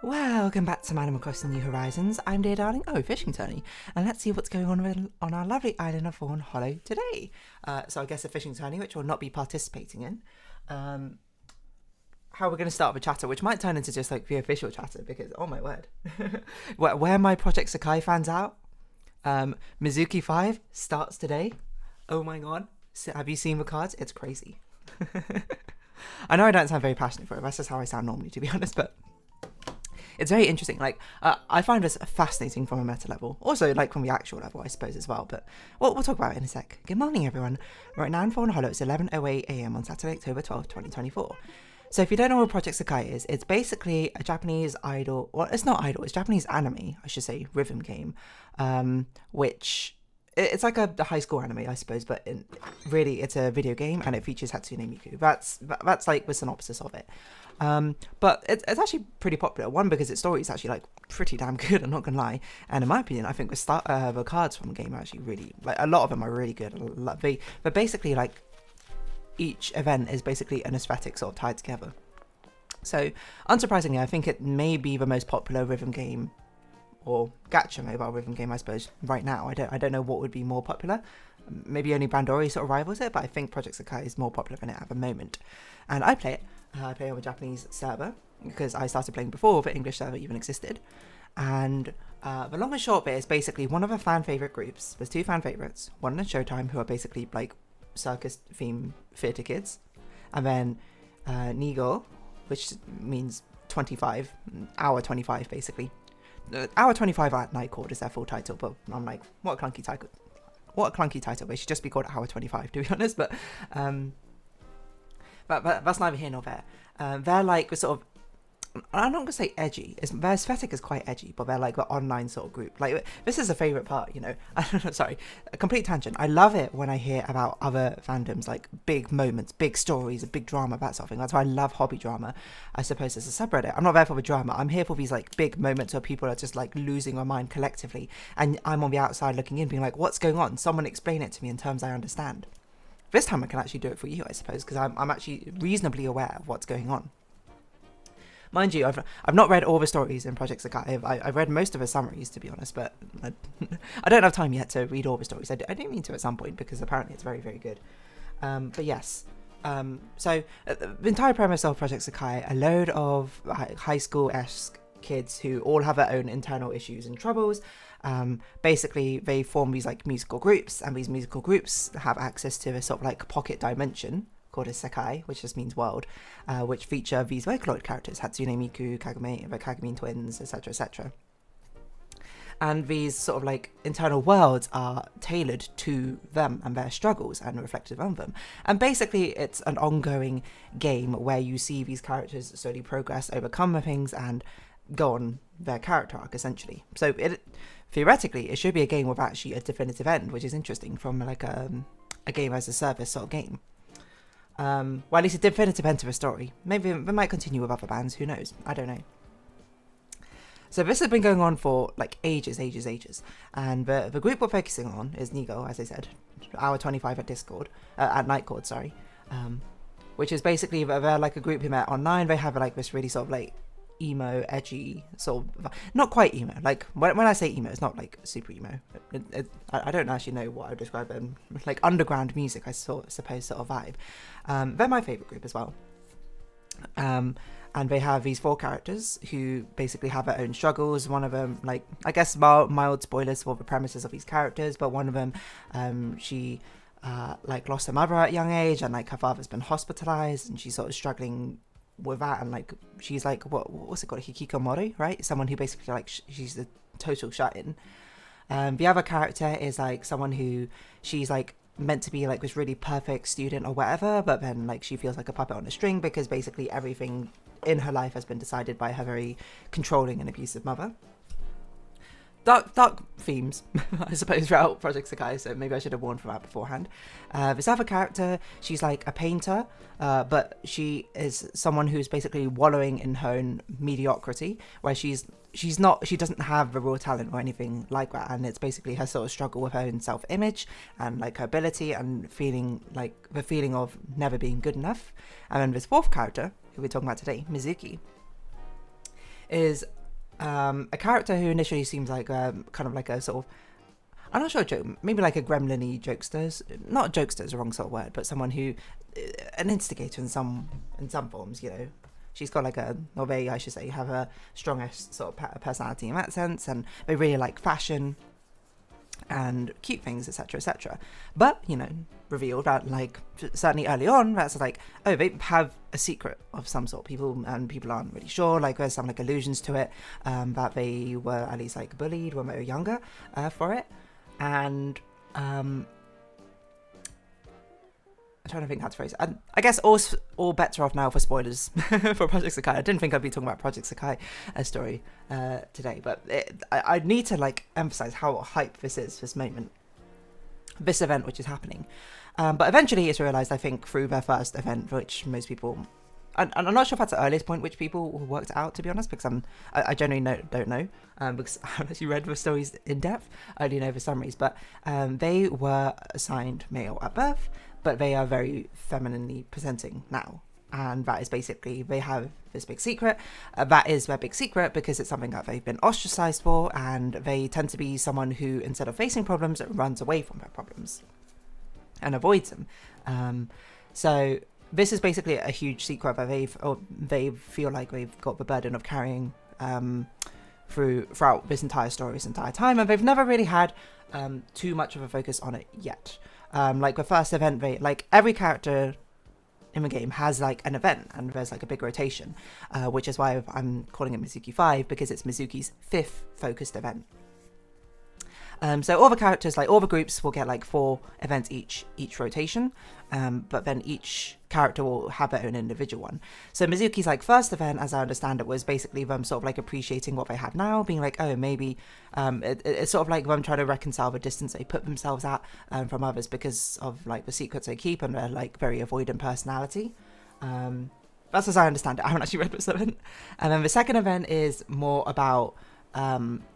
Welcome back to Animal Crossing New Horizons. I'm dear darling, fishing tourney, and let's see what's going on our lovely island of Fawnhallow today. So I guess a fishing tourney, which we'll not be participating in. How we're going to start with a chatter, which might turn into just like the official chatter, because oh my word, where my Project Sekai fans out? Mizuki 5 starts today. Oh my god, have you seen the cards? It's crazy. I know I don't sound very passionate for it. That's just how I sound normally, to be honest, but it's very interesting. Like, I find this fascinating from a meta level. Also, like, from the actual level, I suppose, as well. But we'll talk about it in a sec. Good morning, everyone. Right now in Fawnhallow, it's 11:08 a.m. on Saturday, October 12th, 2024. So if you don't know what Project Sekai is, it's basically a Japanese idol. Well, it's not idol. It's Japanese anime, I should say, rhythm game, which it's like a high school anime, I suppose, but really it's a video game and it features Hatsune Miku. That's like the synopsis of it. But it's actually pretty popular. One, because its story is actually like pretty damn good, I'm not gonna lie. And in my opinion, I think the cards from the game are actually really, like, a lot of them are really good. But basically, like, each event is basically an aesthetic sort of tied together. So unsurprisingly, I think it may be the most popular rhythm game, or gacha mobile rhythm game, I suppose, right now. I don't know what would be more popular. Maybe only Bandori sort of rivals it, but I think Project Sekai is more popular than it at the moment. And I play it. I play on a Japanese server, because I started playing before the English server even existed. And the long and short bit is basically one of the fan favourite groups. There's two fan favourites, one on Showtime, who are basically like circus theme theatre kids. And then Nigo, which means 25, hour 25 basically. Hour 25 at Night Court is their full title, but I'm like, what a clunky title. What a clunky title. They should just be called Hour 25, to be honest, but that's neither here nor there. They're like sort of, I'm not going to say edgy. Their aesthetic is quite edgy, but they're like the online sort of group. Like, this is a favourite part, you know. Sorry, a complete tangent. I love it when I hear about other fandoms, like big moments, big stories, big drama, that sort of thing. That's why I love hobby drama, I suppose, as a subreddit. I'm not there for the drama. I'm here for these like big moments where people are just like losing their mind collectively. And I'm on the outside looking in, being like, what's going on? Someone explain it to me in terms I understand. This time I can actually do it for you, I suppose, because I'm actually reasonably aware of what's going on. Mind you, I've not read all the stories in Project Sekai. I've read most of the summaries, to be honest, but I don't have time yet to read all the stories. I do mean to at some point, because apparently it's very, very good. But yes, so the entire premise of Project Sekai, a load of high school-esque kids who all have their own internal issues and troubles. Basically, they form these like musical groups, and these musical groups have access to a sort of like pocket dimension called a Sekai, which just means world, which feature these Vocaloid characters, Hatsune Miku, Kagome, the Kagome twins, etc., etc. And these sort of like internal worlds are tailored to them and their struggles and reflective on them. And basically, it's an ongoing game where you see these characters slowly progress, overcome the things, and go on their character arc, essentially. So theoretically, it should be a game with actually a definitive end, which is interesting from like a game as a service sort of game. Well, at least a definitive end to the story. Maybe they might continue with other bands, who knows? I don't know. So this has been going on for like ages. And the group we're focusing on is Nigo, as I said, hour 25 at Discord, at Night Court, sorry. Which is basically, they're like a group who met online. They have like this really sort of like emo, edgy, sort of, not quite emo, like when I say emo, it's not like super emo. I don't actually know what I would describe them, like underground music, I suppose, sort of vibe. They're my favourite group as well. And they have these four characters who basically have their own struggles. One of them, like, I guess mild spoilers for the premises of these characters, but one of them, she like lost her mother at a young age, and like her father's been hospitalized, and she's sort of struggling with that, and like she's like what's it called, hikikomori, right? Someone who basically like she's a total shut-in. The other character is like someone who she's like meant to be like this really perfect student or whatever, but then like she feels like a puppet on a string, because basically everything in her life has been decided by her very controlling and abusive mother. Dark themes, I suppose, throughout Project Sekai, so maybe I should have warned for that beforehand. This other character, she's like a painter, but she is someone who's basically wallowing in her own mediocrity, where she doesn't have the raw talent or anything like that, and it's basically her sort of struggle with her own self-image and like her ability and feeling like the feeling of never being good enough. And then this fourth character, who we're talking about today, Mizuki, is a character who initially seems like kind of like a sort of, I'm not sure, joke, maybe like a gremlin-y jokester. Not jokester is the wrong sort of word, but someone who, an instigator in some forms, you know. She's got like or they, I should say, have a strongest sort of personality in that sense, and they really like fashion and cute things, etc., etc. But, you know, revealed that, like, certainly early on, that's like, oh, they have a secret of some sort. People aren't really sure, like, there's some, like, allusions to it, that they were at least, like, bullied when they were younger, for it. And, I'm trying to think how to phrase it. I guess all bets are off now for spoilers for Project Sekai. I didn't think I'd be talking about Project Sekai story today, but I need to, like, emphasize how hype this is, this moment, this event which is happening. But eventually it's realized, I think, through their first event, which most people, and I'm not sure if that's the earliest point which people worked it out, to be honest, because I generally don't know, because I haven't actually read the stories in depth. I only know the summaries, but they were assigned male at birth, but they are very femininely presenting now. And that is basically, they have this big secret. That is their big secret because it's something that they've been ostracized for, and they tend to be someone who, instead of facing problems, runs away from their problems and avoids them. So this is basically a huge secret that they feel like they've got the burden of carrying throughout this entire story, this entire time, and they've never really had too much of a focus on it yet. Like the first event, like every character in the game has like an event, and there's like a big rotation, which is why I'm calling it Mizuki 5, because it's Mizuki's 5th focused event. So all the characters, like all the groups, will get like 4 events each rotation, but then each character will have their own individual one. So Mizuki's like first event, as I understand it, was basically them sort of like appreciating what they have now, being like, oh, maybe it's sort of like them trying to reconcile the distance they put themselves at from others because of like the secrets they keep and their like very avoidant personality. That's as I understand it. I haven't actually read this event. And then the second event is more about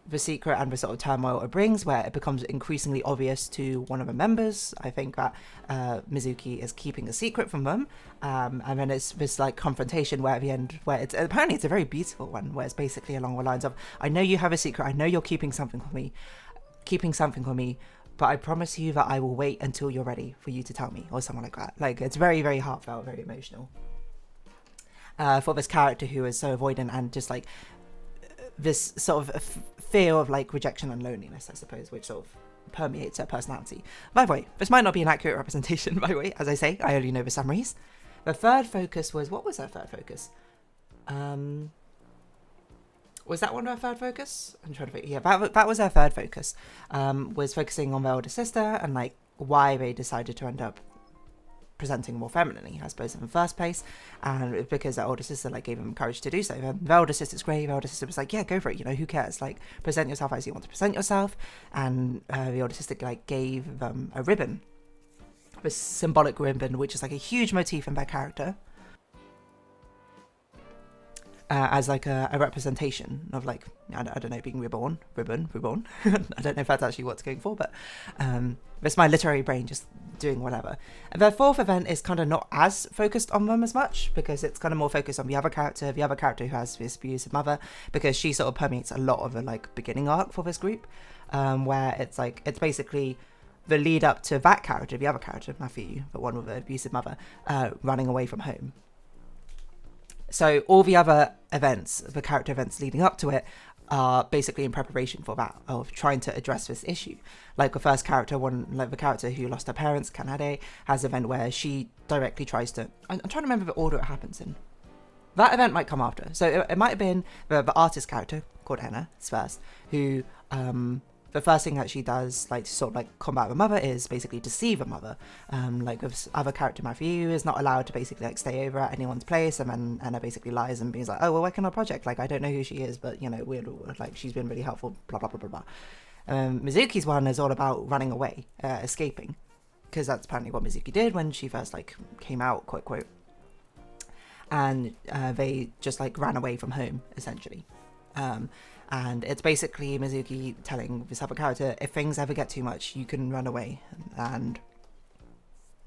the secret and the sort of turmoil it brings, where it becomes increasingly obvious to one of the members, I think, that Mizuki is keeping a secret from them, and then it's this like confrontation where at the end, where it's apparently it's a very beautiful one, where it's basically along the lines of, I know you have a secret, I know you're keeping something from me, but I promise you that I will wait until you're ready for you to tell me, or something like that. Like, it's very, very heartfelt, very emotional for this character who is so avoidant and just like this sort of fear of like rejection and loneliness, I suppose, which sort of permeates her personality. By the way, this might not be an accurate representation, by the way, as I say, I only know the summaries. The third focus was, what was her third focus? Was that one of her third focus? I'm trying to think. Yeah, that was her third focus. Was focusing on their older sister and like why they decided to end up presenting more femininely, I suppose, in the first place, and because their older sister like gave them courage to do so. Their older sister's great. Their older sister was like, yeah, go for it, you know, who cares, like, present yourself as you want to present yourself. And the older sister like gave them a ribbon, this symbolic ribbon, which is like a huge motif in their character, as like a representation of like, I don't know, being reborn. I don't know if that's actually what's going for, but it's my literary brain just doing whatever. And the fourth event is kind of not as focused on them as much, because it's kind of more focused on the other character who has this abusive mother, because she sort of permeates a lot of the like beginning arc for this group, where it's like, it's basically the lead up to that character, the other character, Matthew, the one with the abusive mother, running away from home. So all the other events, the character events leading up to it, are basically in preparation for that, of trying to address this issue. Like the first character, the character who lost her parents, Kanade, has an event where she directly tries to, I'm trying to remember the order it happens in. That event might come after. So it might have been the artist character, called Henna, first, who, the first thing that she does, like, to sort of like combat the mother, is basically deceive a mother. Like this other character, Matthew, is not allowed to basically like stay over at anyone's place, and then Anna basically lies and being like, oh, we're working on a project, like, I don't know who she is, but, you know, we're like, she's been really helpful, blah blah blah blah blah. Mizuki's one is all about running away, escaping, because that's apparently what Mizuki did when she first like came out, quote quote. And they just like ran away from home, essentially. And it's basically Mizuki telling this other character, if things ever get too much, you can run away, and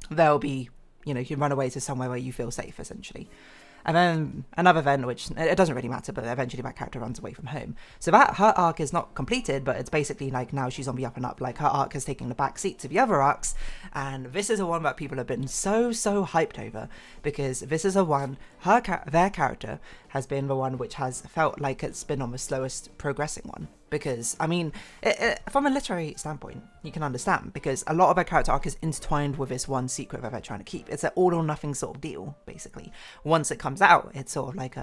there'll be, you know, you can run away to somewhere where you feel safe, essentially. And then another event, which it doesn't really matter, but eventually that character runs away from home. So that her arc is not completed, but it's basically like now she's on the up and up. Like her arc is taking the back seat to the other arcs, and this is the one that people have been so hyped over, because this is the one, their character has been the one which has felt like it's been on the slowest progressing one. Because, I mean, from a literary standpoint, you can understand, because a lot of their character arc is intertwined with this one secret that they're trying to keep. It's an all or nothing sort of deal, basically. Once it comes out, it's sort of like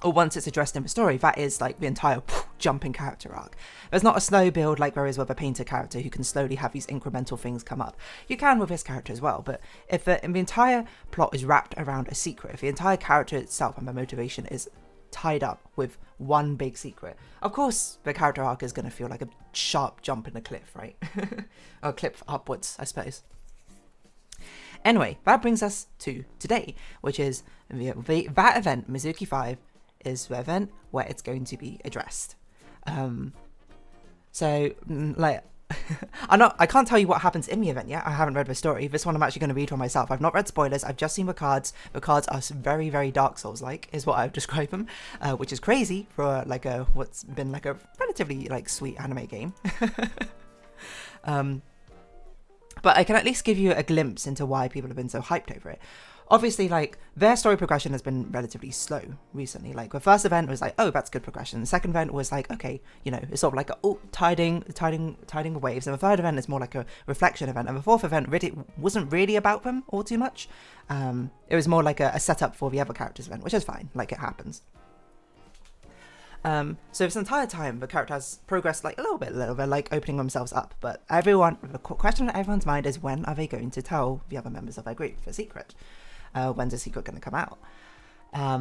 or once it's addressed in the story, that is like the entire jumping character arc. There's not a slow build like there is with a painter character who can slowly have these incremental things come up. You can with this character as well, but if the entire plot is wrapped around a secret, if the entire character itself and the motivation is tied up with one big secret, of course the character arc is going to feel like a sharp jump in a cliff, right? Or a cliff upwards, I suppose. Anyway, that brings us to today, which is that event, Mizuki 5, is the event where it's going to be addressed. So, like, I can't tell you what happens in the event yet. I haven't read the story. This one I'm actually going to read for myself. I've not read spoilers. I've just seen the cards. The cards are very, very Dark Souls-like, is what I've described them, which is crazy for like what's been like a relatively like sweet anime game. But I can at least give you a glimpse into why people have been so hyped over it. Obviously, like, their story progression has been relatively slow recently. Like, the first event was like, oh, that's good progression. The second event was like, okay, you know, it's sort of like tiding the waves. And the third event is more like a reflection event. And the fourth event really wasn't really about them all too much. It was more like a setup for the other characters event, which is fine. Like, it happens. So this entire time, the character has progressed like a little bit, like opening themselves up. But the question on everyone's mind is, when are they going to tell the other members of their group the secret? When's the secret going to come out?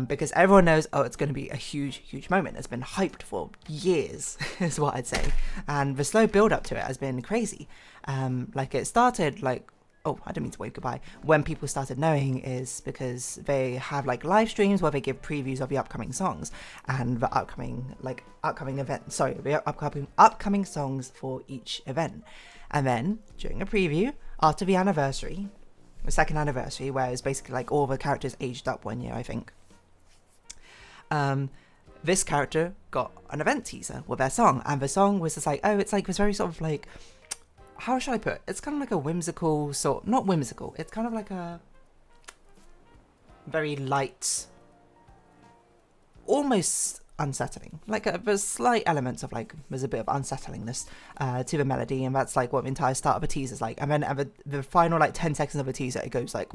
Because everyone knows, oh, it's going to be a huge moment. It's been hyped for years, is what I'd say. And the slow build up to it has been crazy. Like, it started like, oh, I didn't mean to wave goodbye. When people started knowing is because they have like live streams where they give previews of the upcoming songs and the upcoming event. Sorry, the upcoming songs for each event. And then during a preview, after the anniversary, the second anniversary, where it's basically like all the characters aged up 1 year, I think. This character got an event teaser with their song, and the song was just like, oh, it's like this very sort of like, how should I put it? It's kind of like a whimsical sort, not whimsical, it's kind of like a very light, almost unsettling, like there's slight elements of like, there's a bit of unsettlingness to the melody, and that's like what the entire start of a teaser is like. And then at the final like 10 seconds of a teaser, it goes like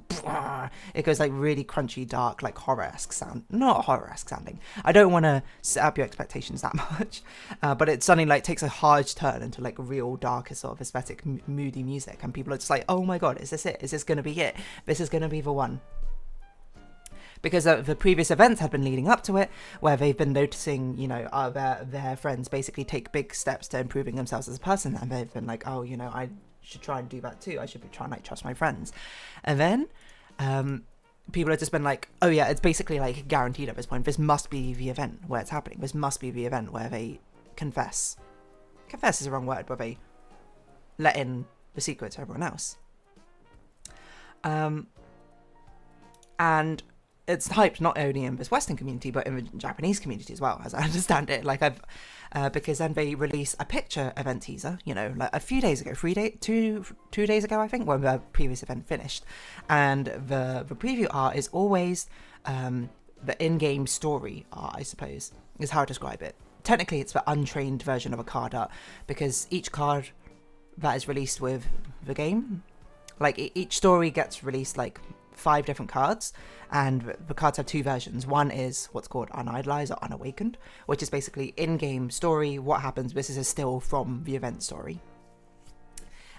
really crunchy, dark, like horror-esque sound. Not horror-esque sounding, I don't want to set up your expectations that much, but it suddenly like takes a hard turn into like real dark sort of aesthetic moody music, and people are just like, oh my god, is this it? Is this gonna be it? This is gonna be the one. Because the previous events had been leading up to it, where they've been noticing, you know, their friends basically take big steps to improving themselves as a person, and they've been like, oh, you know, I should try and do that too. I should be trying to like trust my friends. And then people have just been like, oh yeah, it's basically like guaranteed at this point. This must be the event where it's happening. This must be the event where they confess. Confess is the wrong word, where they let in the secret to everyone else. And it's hyped not only in this Western community, but in the Japanese community as well, as I understand it. Like because then they release a picture event teaser, you know, like a few days ago, 2 days ago, I think, when the previous event finished. And the preview art is always the in-game story art, I suppose, is how I describe it. Technically, it's the untrained version of a card art, because each card that is released with the game, like each story gets released like 5 different cards, and the cards have 2 versions. One is what's called Unidolized or Unawakened, which is basically in-game story, what happens, this is a still from the event story.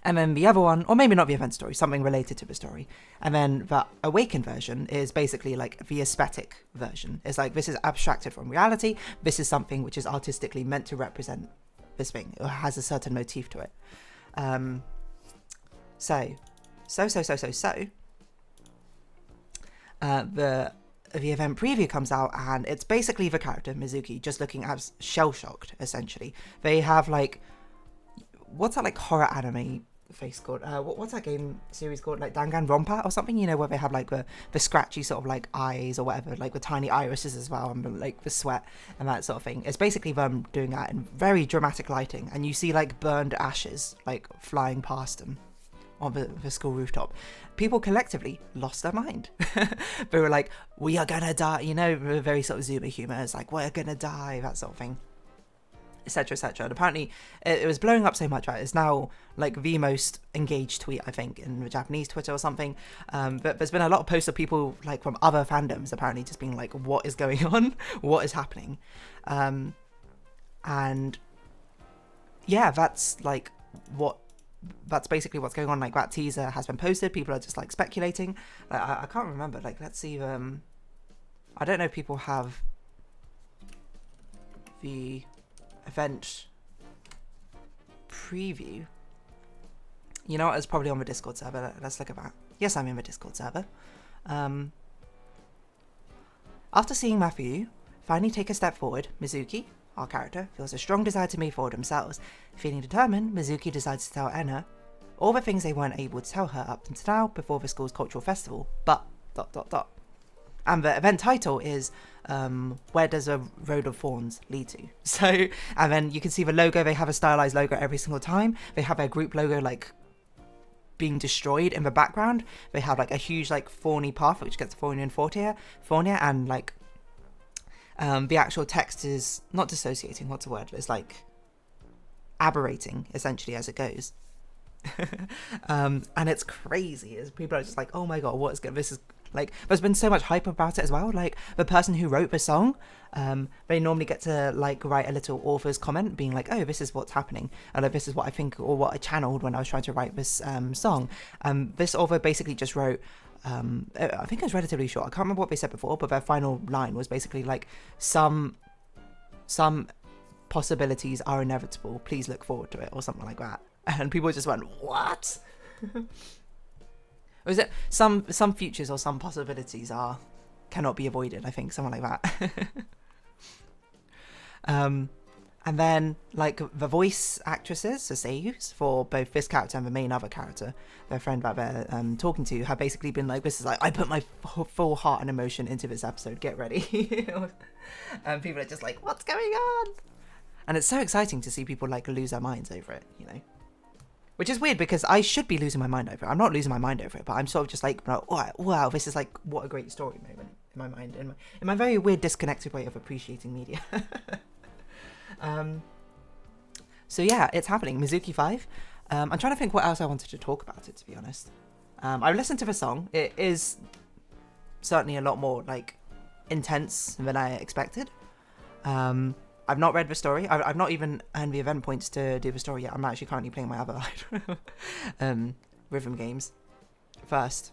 And then the other one, or maybe not the event story, something related to the story. And then the Awakened version is basically like the aesthetic version. It's like, this is abstracted from reality, this is something which is artistically meant to represent this thing, it has a certain motif to it. The event preview comes out, and it's basically the character Mizuki just looking as shell-shocked, essentially. They have like, what's that like horror anime face called? What's that game series called? Like Danganronpa or something, you know, where they have like the scratchy sort of like eyes or whatever, like with tiny irises as well, and like the sweat and that sort of thing. It's basically them doing that in very dramatic lighting, and you see like burned ashes like flying past them on the school rooftop. People collectively lost their mind. They were like, we are gonna die, you know, very sort of Zoomer humor. It's like, we're gonna die, that sort of thing, etc, etc. And apparently it was blowing up so much, right? It's now like the most engaged tweet, I think, in the Japanese Twitter or something. But there's been a lot of posts of people like from other fandoms apparently just being like, what is going on? What is happening? And yeah, that's basically what's going on. Like, that teaser has been posted. People are just like speculating. I can't remember. Like, let's see. I don't know if people have the event preview. You know what? It's probably on the Discord server. Let's look at that. Yes, I'm in the Discord server. After seeing Matthew finally take a step forward, Mizuki, our character, feels a strong desire to move forward themselves. Feeling determined, Mizuki decides to tell Enna all the things they weren't able to tell her up until now before the school's cultural festival. But ... And the event title is Where Does a Road of Thorns Lead To? So, and then you can see the logo. They have a stylized logo every single time. They have their group logo like being destroyed in the background. They have like a huge like thorny path which gets thornier and thornier, and like the actual text is not dissociating. What's the word? It's like aberrating essentially as it goes. And it's crazy. As people are just like, oh my god, what is good? This is like, there's been so much hype about it as well. Like, the person who wrote the song, they normally get to like write a little author's comment being like, oh, this is what's happening, and like, this is what I think, or what I channeled when I was trying to write this song. This author basically just wrote, I think it was relatively short, I can't remember what they said before, but their final line was basically like, some possibilities are inevitable, please look forward to it, or something like that. And people just went, what? Or is it some futures or some possibilities cannot be avoided, I think, something like that. And then like the voice actresses, the seiyus for both this character and the main other character, their friend that they're talking to, have basically been like, this is like, I put my full heart and emotion into this episode, get ready. And people are just like, what's going on? And it's so exciting to see people like lose their minds over it, you know. Which is weird because I should be losing my mind over it. I'm not losing my mind over it, but I'm sort of just like, wow, this is like, what a great story moment in my mind, in my very weird disconnected way of appreciating media. So yeah, it's happening. Mizuki 5. I'm trying to think what else I wanted to talk about it, to be honest. I listened to the song. It is certainly a lot more like intense than I expected. I've not read the story. I've not even earned the event points to do the story yet. I'm actually currently playing my other rhythm games first.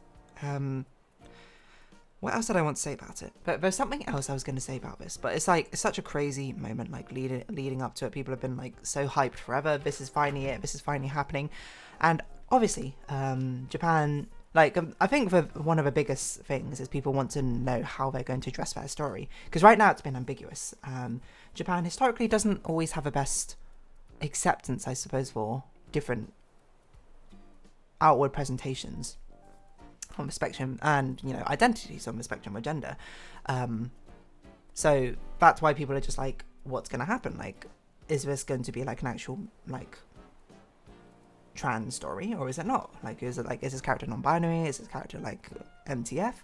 What else did I want to say about it? But there's something else I was going to say about this. But it's like, it's such a crazy moment, like leading up to it. People have been like so hyped forever. This is finally it. This is finally happening. And obviously, Japan, like, I think one of the biggest things is people want to know how they're going to address their story. Because right now it's been ambiguous. Japan historically doesn't always have the best acceptance, I suppose, for different outward presentations on the spectrum and, you know, identities on the spectrum of gender. So that's why people are just like, what's going to happen? Like, is this going to be like an actual, like, trans story, or is it not? Like, is this character non-binary? Is this character like MTF?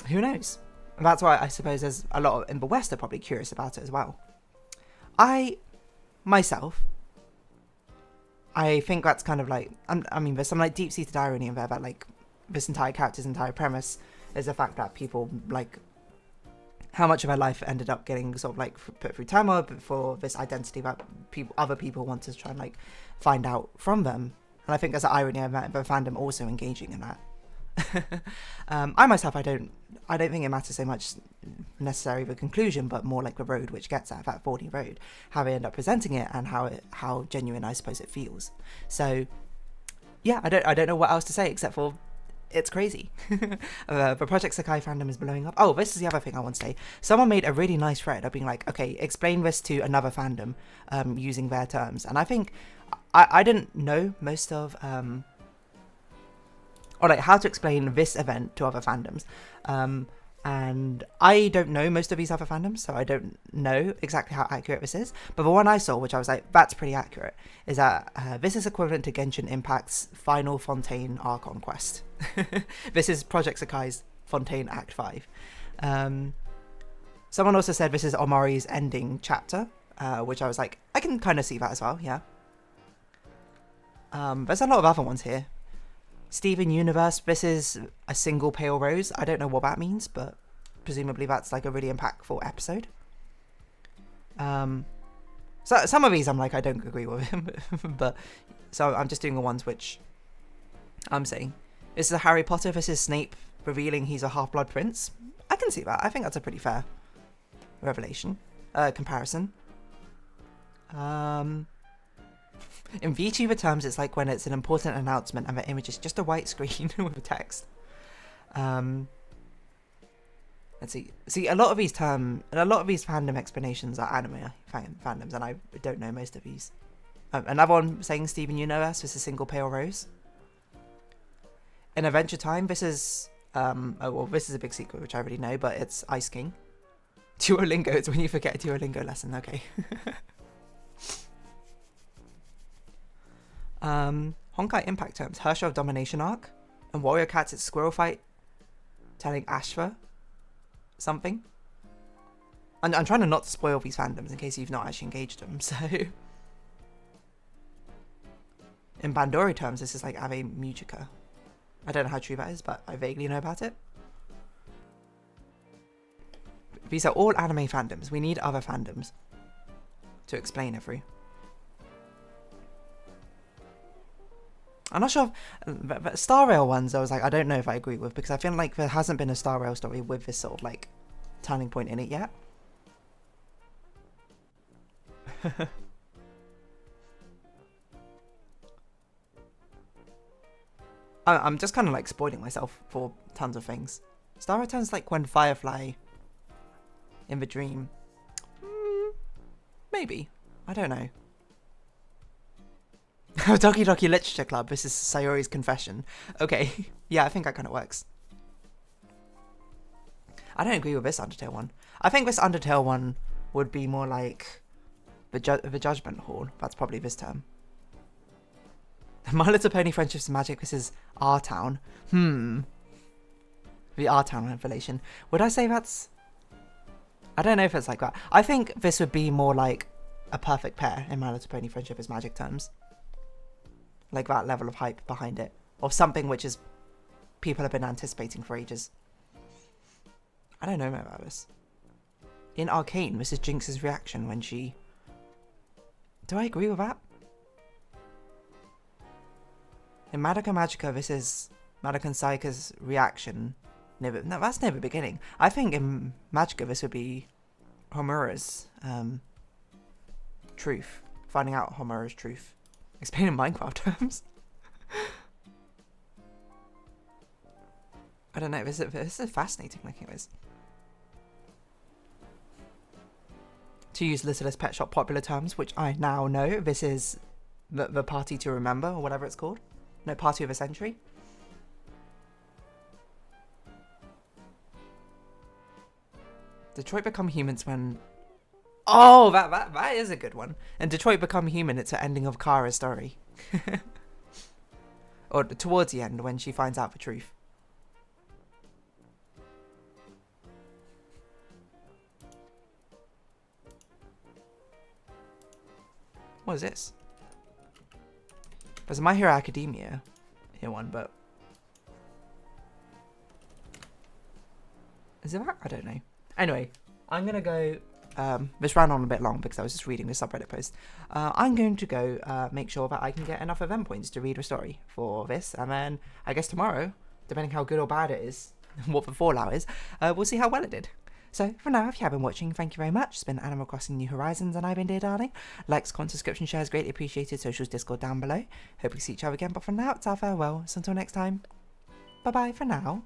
Who knows? And that's why I suppose there's a lot in the West are probably curious about it as well. I think that's kind of like, I mean, there's some like deep-seated irony in there that like this entire character's entire premise is the fact that people like how much of her life ended up getting sort of like put through turmoil for this identity that other people want to try and like find out from them. And I think there's an irony of that, but fandom also engaging in that. I myself, I don't think it matters so much necessarily the conclusion, but more like the road which gets at that thorny road, how they end up presenting it, and how genuine I suppose it feels. So yeah, I don't know what else to say except for it's crazy. The Project Sekai fandom is blowing up. Oh, this is the other thing I want to say. Someone made a really nice thread of being like, okay, explain this to another fandom using their terms. And I think I didn't know most of or like how to explain this event to other fandoms. And I don't know most of these other fandoms, so I don't know exactly how accurate this is. But the one I saw, which I was like, that's pretty accurate, is that this is equivalent to Genshin Impact's final Fontaine Archon quest. This is Project Sekai's Fontaine Act 5. Someone also said this is Omari's ending chapter, which I was like, I can kind of see that as well, yeah. There's a lot of other ones here. Steven Universe, this is a single pale rose. I don't know what that means, but presumably that's like a really impactful episode. So some of these I'm like, I don't agree with him, but so I'm just doing the ones which I'm saying. This is a Harry Potter, this is Snape revealing he's a half-blood prince. I can see that. I think that's a pretty fair revelation, comparison. In VTuber terms, it's like when it's an important announcement and the image is just a white screen with text. Let's see. See, a lot of these fandom explanations are anime fandoms, and I don't know most of these. Another one saying Steven Universe, this is single pale rose. In Adventure Time, this is this is a big secret which I already know, but it's Ice King. Duolingo, it's when you forget a Duolingo lesson. Okay. Honkai Impact terms, Herrscher of Domination arc, and Warrior Cats, it's Squirrel Fight telling Ashva something. I'm trying to not spoil these fandoms in case you've not actually engaged them, so. In Bandori terms, this is like Ave Mujica. I don't know how true that is, but I vaguely know about it. These are all anime fandoms. We need other fandoms to explain every. I'm not sure if Star Rail ones I was like, I don't know if I agree with, because I feel like there hasn't been a Star Rail story with this sort of like turning point in it yet. I'm just kind of like spoiling myself for tons of things. Star Rail turns like when Firefly in the dream. Maybe. I don't know. Doki Doki Literature Club, this is Sayori's confession. Okay, yeah, I think that kind of works. I don't agree with this Undertale one. I think this Undertale one would be more like the Judgment Hall. That's probably this term. My Little Pony Friendships and Magic, this is Our Town. The Our Town revelation. Would I say that's... I don't know if it's like that. I think this would be more like a perfect pair in My Little Pony Friendship is Magic terms. Like that level of hype behind it. Or something which is people have been anticipating for ages. I don't know about this. In Arcane, this is Jinx's reaction when she... Do I agree with that? In Madoka Magica, this is Madoka and Saika's reaction. No, that's near the beginning. I think in Magica, this would be Homura's truth. Finding out Homura's truth. Explain in Minecraft terms. I don't know. This is fascinating looking at this. To use Littlest Pet Shop popular terms, which I now know, this is the party to remember, or whatever it's called. No, party of the century. Detroit Become Humans when... Oh, that is a good one. And Detroit Become Human, it's the ending of Kara's story. Or towards the end, when she finds out the truth. What is this? There's a My Hero Academia here one, but... Is it that? I don't know. Anyway, I'm going to go... this ran on a bit long because I was just reading the subreddit post. I'm going to go make sure that I can get enough event points to read the story for this. And then I guess tomorrow, depending how good or bad it is, what the fallout is, we'll see how well it did. So for now, if you have been watching, thank you very much. It's been Animal Crossing New Horizons and I've been Dear Darling. Likes, comments, subscription, shares, greatly appreciated. Socials, Discord down below. Hope we see each other again, but for now, it's our farewell. So until next time, bye bye for now.